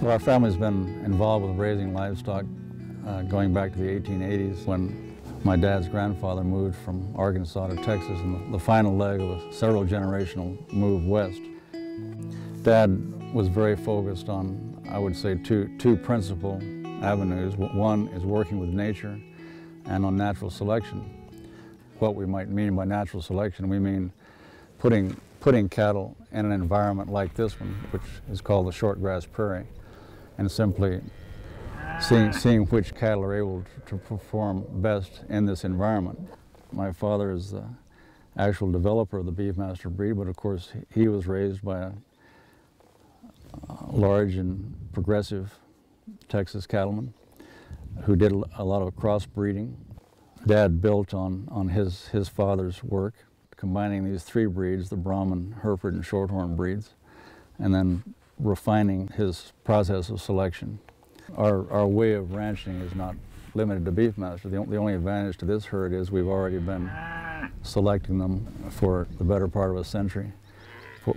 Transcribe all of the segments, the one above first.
Well, our family's been involved with raising livestock going back to the 1880s when my dad's grandfather moved from Arkansas to Texas in the final leg of a several generational move west. Dad was very focused on, I would say, two principal avenues. One is working with nature and on natural selection. What we might mean by natural selection, we mean putting cattle in an environment like this one, which is called the short grass prairie, and simply seeing which cattle are able to perform best in this environment. My father is the actual developer of the Beefmaster breed, but of course he was raised by a large and progressive Texas cattleman who did a lot of crossbreeding. Dad built on his father's work, combining these three breeds, the Brahman, Hereford, and Shorthorn breeds, and then refining his process of selection. Our way of ranching is not limited to Beefmaster. The only advantage to this herd is we've already been selecting them for the better part of a century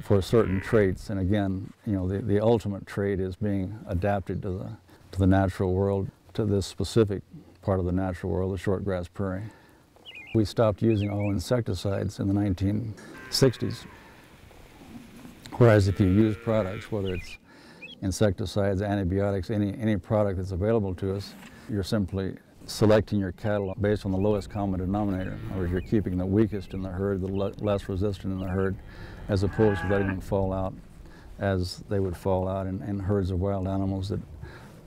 for certain traits. And again, you know, the ultimate trait is being adapted to the natural world, to this specific part of the natural world, the short grass prairie. We stopped using all insecticides in the 1960s. Whereas if you use products, whether it's insecticides, antibiotics, any product that's available to us, you're simply selecting your cattle based on the lowest common denominator, or you're keeping the weakest in the herd, the less resistant in the herd, as opposed to letting them fall out as they would fall out in herds of wild animals that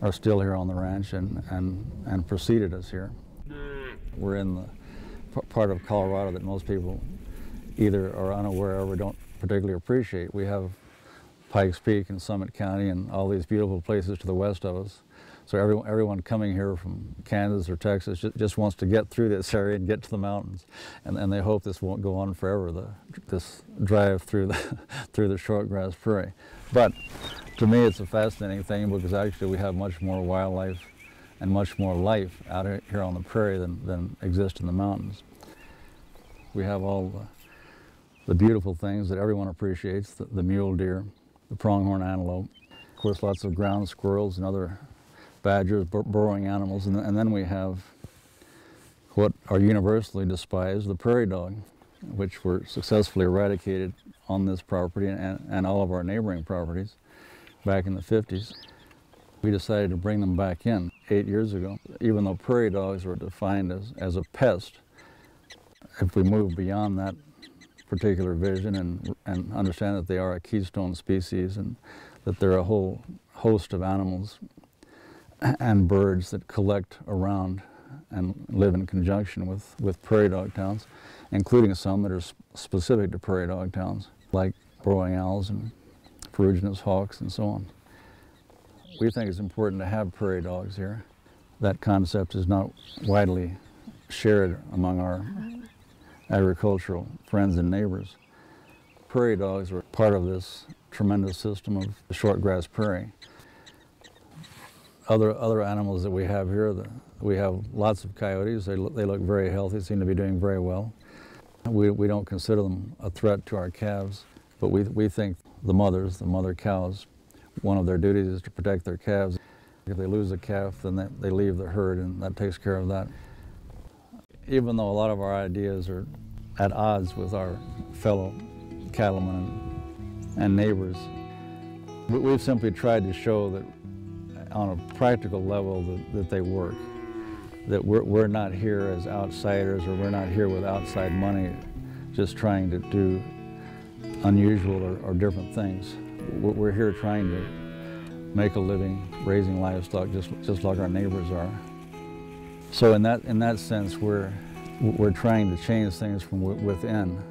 are still here on the ranch and preceded us here. We're in the part of Colorado that most people either are unaware of or don't particularly appreciate. We have Pikes Peak and Summit County and all these beautiful places to the west of us. So everyone coming here from Kansas or Texas just wants to get through this area and get to the mountains. And they hope this won't go on forever, this drive through the short grass prairie. But to me it's a fascinating thing because actually we have much more wildlife and much more life out here on the prairie than exists in the mountains. We have all the beautiful things that everyone appreciates, the mule deer, the pronghorn antelope, of course lots of ground squirrels and other badgers, burrowing animals, and then we have what are universally despised, the prairie dog, which were successfully eradicated on this property and all of our neighboring properties back in the 50s. We decided to bring them back in 8 years ago. Even though prairie dogs were defined as a pest, if we move beyond that particular vision and understand that they are a keystone species and that there are a whole host of animals and birds that collect around and live in conjunction with prairie dog towns, including some that are specific to prairie dog towns, like burrowing owls and ferruginous hawks and so on. We think it's important to have prairie dogs here. That concept is not widely shared among our agricultural friends and neighbors. Prairie dogs are part of this tremendous system of the short grass prairie. Other animals that we have here, we have lots of coyotes. They look very healthy, seem to be doing very well. We don't consider them a threat to our calves, but we think the mother cows, one of their duties is to protect their calves. If they lose a calf, then they leave the herd, and that takes care of that. Even though a lot of our ideas are at odds with our fellow cattlemen and neighbors, we've simply tried to show that on a practical level that they work, that we're not here as outsiders, or we're not here with outside money just trying to do unusual or different things. We're here trying to make a living raising livestock just like our neighbors are. So in that sense, we're trying to change things from within.